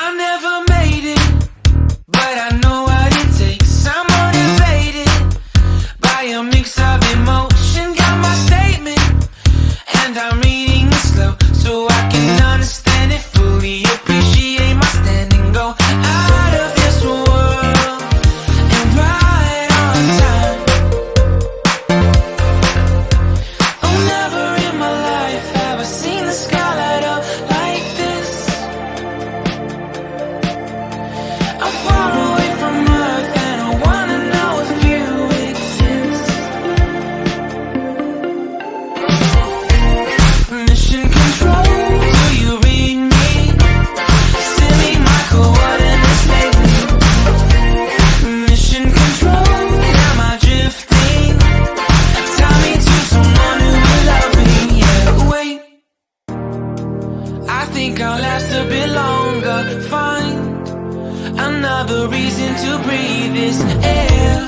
I never made it, but I know what it takes. I'm motivated by a mix of emotion. Got my statement, and I'm reading it slow so I can understand it fully. Appreciate my stand and go out of this world and right on time. Oh, never in my life have I seen the sky light up like this. I'm far away from Earth and I wanna know if you exist. Mission control, do you read me? Send me my coordinates lately. Mission control, am I drifting? Tie me to someone who will love me. Yeah, wait, I think I'll last a bit longer. Find another reason to breathe this air.